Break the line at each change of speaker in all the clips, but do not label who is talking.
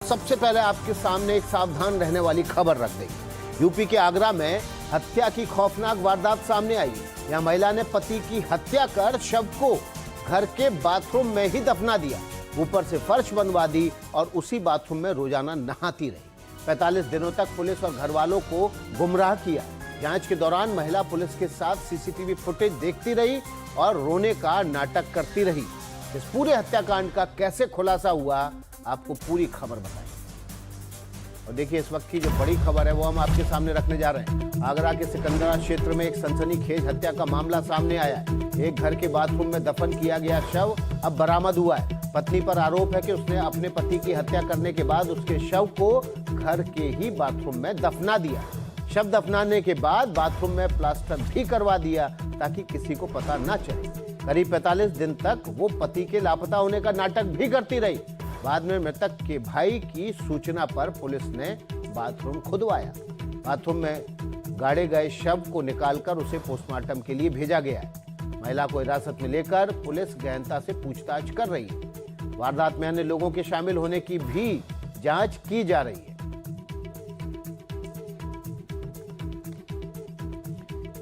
सबसे पहले आपके सामने एक सावधान रहने वाली खबर रख दी। यूपी के आगरा में हत्या की खौफनाक वारदात सामने आई। यहां महिला ने पति की हत्या कर शव को घर के बाथरूम में ही दफना दिया, ऊपर से फर्श बनवा दी और उसी बाथरूम में रोजाना नहाती रही। 45 दिनों तक पुलिस और घर वालों को गुमराह किया। जांच के दौरान महिला पुलिस के साथ सीसीटीवी फुटेज देखती रही और रोने का नाटक करती रही। इस पूरे हत्याकांड का कैसे खुलासा हुआ, आपको पूरी खबर बताएं। और देखिए, इस वक्त की जो बड़ी खबर है वो हम आपके सामने रखने जा रहे हैं। आगरा के सिकंदरा क्षेत्र में एक सनसनीखेज हत्या का मामला सामने आया है। एक घर के बाथरूम में दफन किया गया शव अब बरामद हुआ है। पत्नी पर आरोप है कि उसने अपने पति की हत्या करने के बाद उसके शव को घर के ही बाथरूम में दफना दिया। शव दफनाने के बाद बाथरूम में प्लास्टर भी करवा दिया ताकि किसी को पता न चले। करीब 45 दिन तक वो पति के लापता होने का नाटक भी करती रही। बाद में मृतक के भाई की सूचना पर पुलिस ने बाथरूम खुदवाया। बाथरूम में गाड़े गए शव को निकालकर उसे पोस्टमार्टम के लिए भेजा गया है। महिला को हिरासत में लेकर पुलिस गहनता से पूछताछ कर रही है। वारदात में अन्य लोगों के शामिल होने की भी जांच की जा रही है।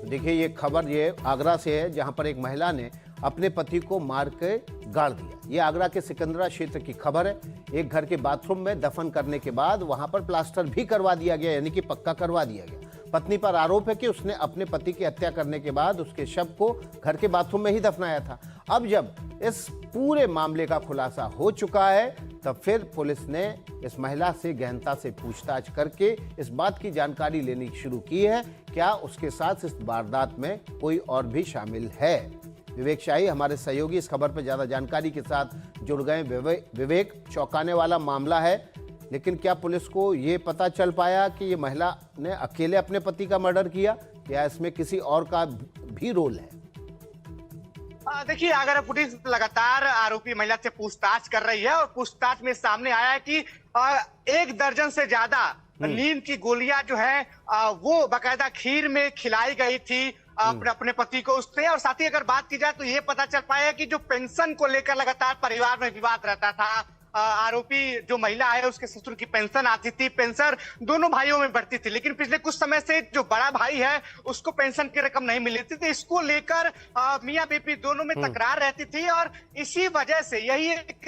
देखिए, ये खबर ये आगरा से है, जहां पर एक महिला ने अपने पति को मार के गाड़ दिया। ये आगरा के सिकंदरा क्षेत्र की खबर है। एक घर के बाथरूम में दफन करने के बाद वहां पर प्लास्टर भी करवा दिया गया, यानी कि पक्का करवा दिया गया। पत्नी पर आरोप है कि उसने अपने पति की हत्या करने के बाद उसके शव को घर के बाथरूम में ही दफनाया था। अब जब इस पूरे मामले का खुलासा हो चुका है, तब फिर पुलिस ने इस महिला से गहनता से पूछताछ करके इस बात की जानकारी लेनी शुरू की है, क्या उसके साथ इस वारदात में कोई और भी शामिल है। विवेक शाही हमारे सहयोगी इस खबर पर ज्यादा जानकारी के साथ जुड़ गए। विवेक, चौंकाने वाला मामला है, लेकिन क्या पुलिस को ये पता चल पाया कि ये महिला ने अकेले अपने पति का मर्डर किया या इसमें किसी और का भी रोल है?
देखिए, अगर पुलिस लगातार आरोपी महिला से पूछताछ कर रही है और पूछताछ में सामने आया है कि 1 दर्जन से ज्यादा नींद की गोलियां जो है वो बाकायदा खीर में खिलाई गई थी अपने पति को उसने। और साथ ही अगर बात की जाए तो ये पता चल पाया कि जो पेंशन को लेकर लगातार परिवार में विवाद रहता था। आरोपी जो महिला है उसके ससुर की पेंशन आती थी, पेंशन दोनों भाइयों में बढ़ती थी, लेकिन पिछले कुछ समय से जो बड़ा भाई है उसको पेंशन की रकम नहीं मिल रही थी। तो इसको लेकर मियां बीवी दोनों में तकरार रहती थी और इसी वजह से यही एक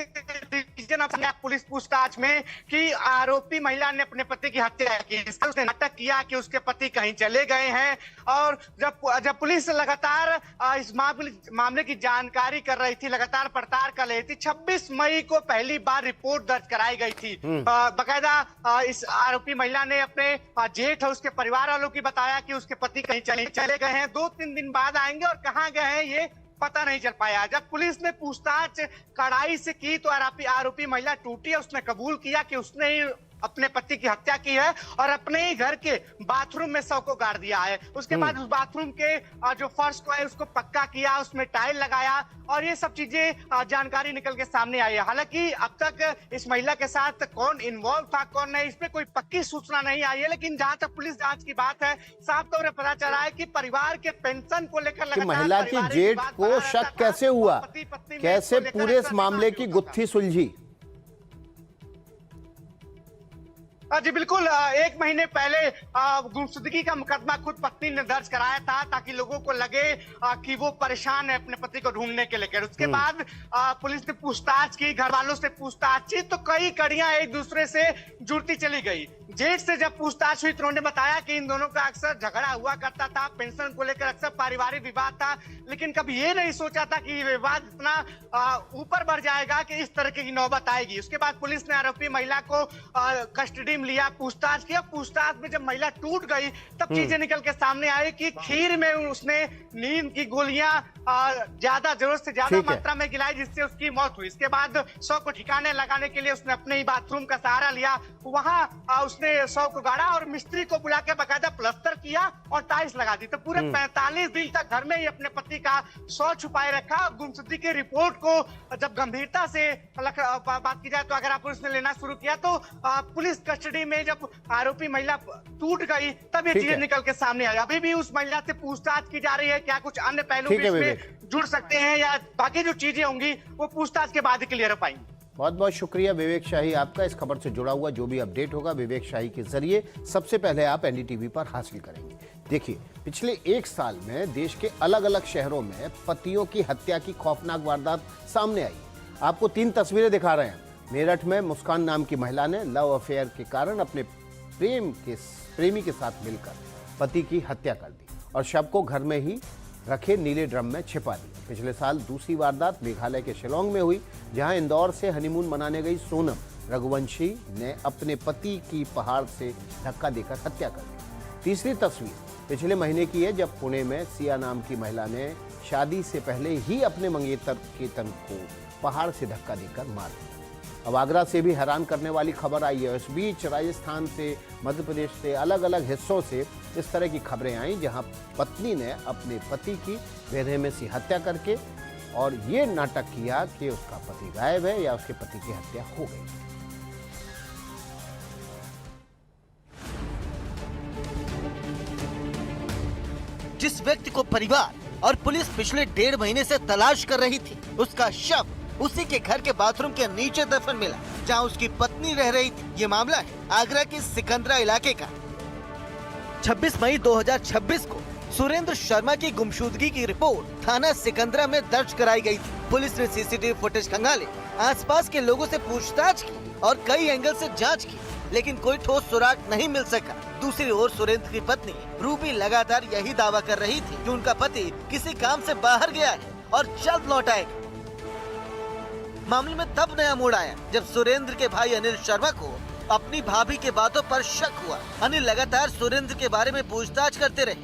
रीजन अपने पुलिस पूछताछ में कि आरोपी महिला ने अपने पति की हत्या की। उसने नाटक किया कि उसके पति कहीं चले गए हैं और जब पुलिस लगातार इस मामले की जानकारी कर रही थी, लगातार पड़ताल कर रही थी, 26 मई को पहली बार रिपोर्ट दर्ज कराई गई थी। बकायदा इस आरोपी महिला ने अपने जेठ और उसके परिवार वालों की बताया कि उसके पति कहीं चले गए हैं, 2-3 दिन बाद आएंगे और कहां गए हैं ये पता नहीं चल पाया। जब पुलिस ने पूछताछ कड़ाई से की तो आरोपी महिला टूटी। उसने कबूल किया कि उसने ही अपने पति की हत्या की है और अपने ही घर के बाथरूम में शव को गाड़ दिया है। उसके बाद उस बाथरूम के जो फर्श को है उसको पक्का किया, उसमें टाइल लगाया और ये सब चीजें जानकारी निकल के सामने आई है। हालांकि अब तक इस महिला के साथ कौन इन्वॉल्व था कौन नहीं, इस पे कोई पक्की सूचना नहीं आई है, लेकिन जहां तक पुलिस जांच की बात है साफ तौर पर पता चला है कि परिवार के पेंशन को लेकर
महिला की जेठ को शक कैसे हुआ, कैसे पूरे इस मामले की गुत्थी सुलझी?
जी बिल्कुल, 1 महीने पहले गुमशुदगी का मुकदमा खुद पत्नी ने दर्ज कराया था ताकि लोगों को लगे कि वो परेशान है अपने पति को ढूंढने के लेकर। उसके बाद पुलिस ने पूछताछ की, घर वालों से पूछताछ की, तो कई कड़ियां एक दूसरे से जुड़ती चली गई। जेठ से जब पूछताछ हुई तो उन्होंने बताया कि इन दोनों का अक्सर झगड़ा हुआ करता था, पेंशन को लेकर अक्सर पारिवारिक विवाद था, लेकिन कभी ये नहीं सोचा था कि ये विवाद इतना ऊपर बढ़ जाएगा कि इस तरह की नौबत आएगी। उसके बाद पुलिस ने आरोपी महिला को कस्टडी लिया, पूछताछ किया। पूछताछ में जब महिला टूट गई तब चीजें निकल के सामने आई कि खीर में उसने नींद की गोलियां ज्यादा जरूरत से ज्यादा मात्रा में गिलाई, जिससे उसकी मौत हुई। इसके बाद शव को ठिकाने लगाने के लिए उसने अपने ही बाथरूम का सहारा लिया, वहां उसने शव को गाड़ा और मिस्त्री को बुला के बाकायदा प्लास्टर किया और टाइल्स लगा दी। तो पूरे 45 दिन तक घर में ही अपने पति का शव छुपाए रखा। गुमशुदगी की रिपोर्ट को जब गंभीरता से बात की जाए तो अगर पुलिस ने लेना शुरू किया तो पुलिस कस्टडी में जब आरोपी महिला टूट गई तब ये चीजें निकल के सामने आई। अभी भी उस महिला से पूछताछ की जा रही है, क्या कुछ अन्य पहलू भी इसमें जुड़ सकते हैं या बाकी जो चीजें होंगी वो पूछताछ के बाद ही क्लियर हो पाएंगी।
बहुत बहुत शुक्रिया विवेक शाही आपका। इस खबर से जुड़ा हुआ जो भी अपडेट होगा विवेक शाही के जरिए सबसे पहले आप एनडीटीवी पर हासिल करेंगे। देखिए, पिछले एक साल में देश के अलग अलग शहरों में पतियों की हत्या की खौफनाक वारदात सामने आई। आपको 3 तस्वीरें दिखा रहे हैं। मेरठ में मुस्कान नाम की महिला ने लव अफेयर के कारण अपने प्रेमी के साथ मिलकर पति की हत्या कर दी और शव को घर में ही रखे नीले ड्रम में छिपा दी। पिछले साल दूसरी वारदात मेघालय के शिलोंग में हुई, जहां इंदौर से हनीमून मनाने गई सोनम रघुवंशी ने अपने पति की पहाड़ से धक्का देकर हत्या कर दी। तीसरी तस्वीर पिछले महीने की है, जब पुणे में सिया नाम की महिला ने शादी से पहले ही अपने मंगेतर केतन को पहाड़ से धक्का देकर मार दिया। अब आगरा से भी हैरान करने वाली खबर आई है। इस बीच राजस्थान से, मध्य प्रदेश से, अलग अलग हिस्सों से इस तरह की खबरें आई, जहां पत्नी ने अपने पति की बेरहमी से हत्या करके और ये नाटक किया कि उसका पति गायब है या उसके पति की हत्या हो गई।
जिस व्यक्ति को परिवार और पुलिस पिछले 1.5 महीने से तलाश कर रही थी, उसका शव उसी के घर के बाथरूम के नीचे दफन मिला, जहां उसकी पत्नी रह रही थी। ये मामला है आगरा के सिकंदरा इलाके का। 26 मई 2026 को सुरेंद्र शर्मा की गुमशुदगी की रिपोर्ट थाना सिकंदरा में दर्ज कराई गई थी। पुलिस ने सीसीटीवी फुटेज खंगाले, आसपास के लोगों से पूछताछ की और कई एंगल से जांच की, लेकिन कोई ठोस सुराग नहीं मिल सका। दूसरी ओर सुरेंद्र की पत्नी रूबी लगातार यही दावा कर रही थी कि उनका पति किसी काम से बाहर गया है और जल्द लौट आएगा। मामले में तब नया मोड़ आया जब सुरेंद्र के भाई अनिल शर्मा को अपनी भाभी के बातों पर शक हुआ। अनिल लगातार सुरेंद्र के बारे में पूछताछ करते रहे,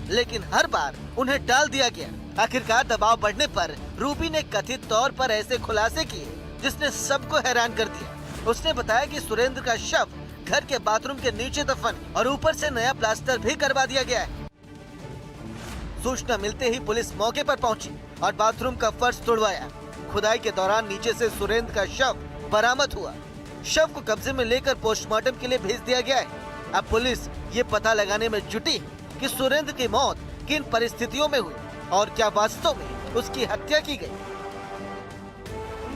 लेकिन हर बार उन्हें टाल दिया गया। आखिरकार दबाव बढ़ने पर रूबी ने कथित तौर पर ऐसे खुलासे किए जिसने सबको हैरान कर दिया। उसने बताया कि सुरेंद्र का शव घर के बाथरूम के नीचे दफन और ऊपर से नया प्लास्टर भी करवा दिया गया है। सूचना मिलते ही पुलिस मौके पर पहुंची और बाथरूम का फर्श तोड़वाया। खुदाई के दौरान नीचे से सुरेंद्र का शव बरामद हुआ। शव को कब्जे में लेकर पोस्टमार्टम के लिए भेज दिया गया है। अब पुलिस ये पता लगाने में जुटी कि सुरेंद्र की मौत किन परिस्थितियों में हुई और क्या वास्तव में उसकी हत्या की गई।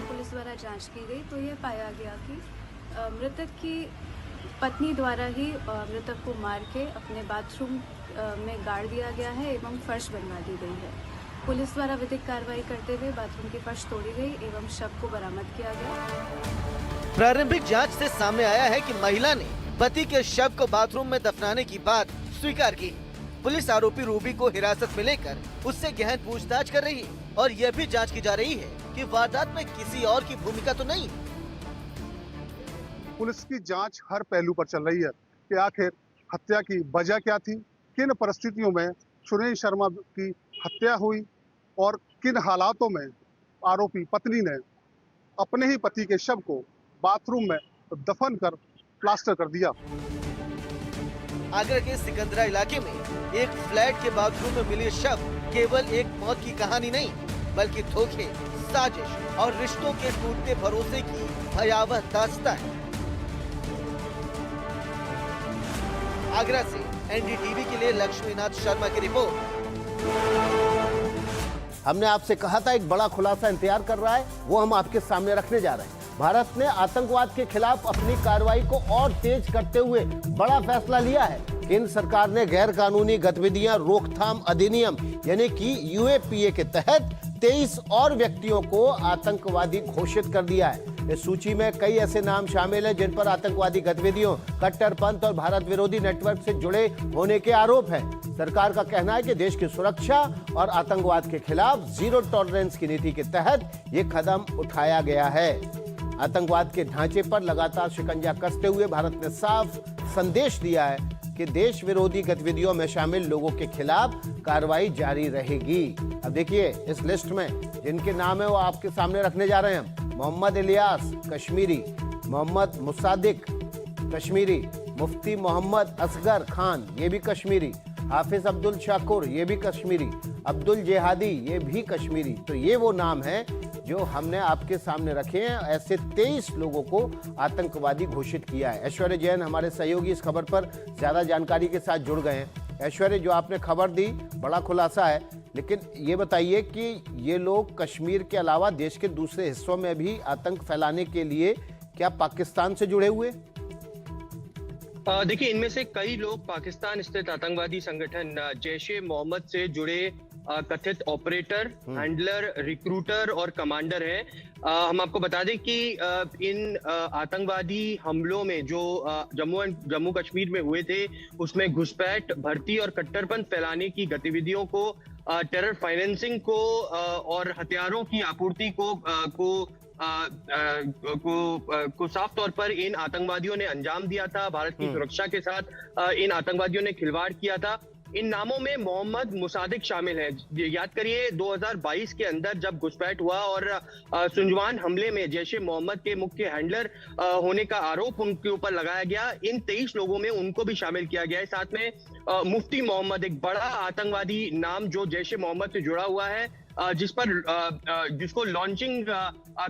पुलिस द्वारा जांच की गई तो ये पाया गया कि मृतक की पत्नी द्वारा ही मृतक को मार के अपने बाथरूम में गाड़ दिया गया है एवं फर्श बनवा दी गई है। पुलिस द्वारा विधिक कार्रवाई करते हुए बाथरूम की फर्श तोड़ी गई एवं शव को बरामद किया गया।
प्रारंभिक जांच से सामने आया है कि महिला ने पति के शव को बाथरूम में दफनाने की बात स्वीकार की। पुलिस आरोपी रूबी को हिरासत में लेकर उससे गहन पूछताछ कर रही है और यह भी जांच की जा रही है कि वारदात में किसी और की भूमिका तो नहीं।
पुलिस की जांच हर पहलू पर चल रही है कि आखिर हत्या की वजह क्या थी, किन परिस्थितियों में सुरेंद्र शर्मा की हत्या हुई और किन हालातों में आरोपी पत्नी ने अपने ही पति के शव को बाथरूम में दफन कर प्लास्टर कर दिया।
आगरा के सिकंदरा इलाके में एक फ्लैट के बाथरूम में मिले शव केवल एक मौत की कहानी नहीं, बल्कि धोखे, साजिश और रिश्तों के टूटते भरोसे की भयावह दास्तां है। आगरा से एनडीटीवी के लिए लक्ष्मीनाथ शर्मा की रिपोर्ट।
हमने आपसे कहा था एक बड़ा खुलासा इंतजार कर रहा है, वो हम आपके सामने रखने जा रहे हैं। भारत ने आतंकवाद के खिलाफ अपनी कार्रवाई को और तेज करते हुए बड़ा फैसला लिया है। केंद्र सरकार ने गैर कानूनी गतिविधियां रोकथाम अधिनियम यानी कि यूएपीए के तहत 23 और व्यक्तियों को आतंकवादी घोषित कर दिया है। इस सूची में कई ऐसे नाम शामिल हैं जिन पर आतंकवादी गतिविधियों, कट्टरपंथ और भारत विरोधी नेटवर्क से जुड़े होने के आरोप हैं। सरकार का कहना है कि देश की सुरक्षा और आतंकवाद के खिलाफ जीरो टॉलरेंस की नीति के तहत ये कदम उठाया गया है। आतंकवाद के ढांचे पर लगातार शिकंजा कसते हुए भारत ने साफ संदेश दिया है कि देश विरोधी गतिविधियों में शामिल लोगों के खिलाफ कार्रवाई जारी रहेगी। अब देखिए, इस लिस्ट में जिनके नाम है वो आपके सामने रखने जा रहे हैं। मोहम्मद इलियास कश्मीरी, मोहम्मद मुसादिक कश्मीरी, मुफ्ती मोहम्मद असगर खान ये भी कश्मीरी, हाफिज अब्दुल शाकुर ये भी कश्मीरी, अब्दुल जेहादी ये भी कश्मीरी। तो ये वो नाम हैं जो हमने आपके सामने रखे हैं। ऐसे 23 लोगों को आतंकवादी घोषित किया है। ऐश्वर्य जैन हमारे सहयोगी इस खबर पर ज्यादा जानकारी के साथ जुड़ गए हैं। ऐश्वर्य, जो आपने खबर दी, बड़ा खुलासा है, लेकिन ये बताइए कि ये लोग कश्मीर के अलावा देश के दूसरे हिस्सों में भी आतंक फैलाने के लिए क्या पाकिस्तान से जुड़े हुए?
देखिए, इनमें से कई लोग पाकिस्तान स्थित आतंकवादी संगठन जैश ए मोहम्मद से जुड़े कथित ऑपरेटर, हैंडलर, रिक्रूटर और कमांडर हैं। हम आपको बता दें कि इन आतंकवादी हमलों में जो जम्मू कश्मीर में हुए थे, उसमें घुसपैठ, भर्ती और कट्टरपंथ फैलाने की गतिविधियों को, टेरर फाइनेंसिंग को और हथियारों की आपूर्ति को साफ तौर पर इन आतंकवादियों ने अंजाम दिया था। भारत की सुरक्षा के साथ इन आतंकवादियों ने खिलवाड़ किया था। इन नामों में मोहम्मद मुसादिक शामिल है। याद करिए 2022 के अंदर जब घुसपैठ हुआ और सुंजवान हमले में जैश ए मोहम्मद के मुख्य हैंडलर होने का आरोप उनके ऊपर लगाया गया। इन 23 लोगों में उनको भी शामिल किया गया है। साथ में मुफ्ती मोहम्मद, एक बड़ा आतंकवादी नाम जो जैश ए मोहम्मद से जुड़ा हुआ है, जिसको लॉन्चिंग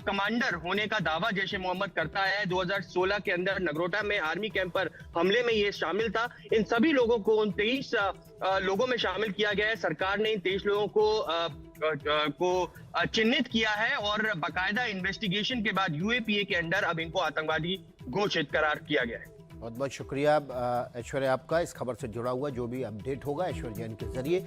कमांडर होने का दावा जैश ए मोहम्मद करता है। 2016 के अंदर नगरोटा में आर्मी कैंप पर हमले में ये शामिल था। इन सभी लोगों को, उन 23 लोगों में शामिल किया गया है। सरकार ने इन 23 लोगों को चिन्हित किया है और बाकायदा इन्वेस्टिगेशन के बाद यूएपीए के अंडर अब इनको आतंकवादी घोषित करार किया गया है।
बहुत बहुत शुक्रिया ऐश्वर्या आपका इस खबर से जुड़ा हुआ जो भी अपडेट होगा ऐश्वर्या जैन के जरिए।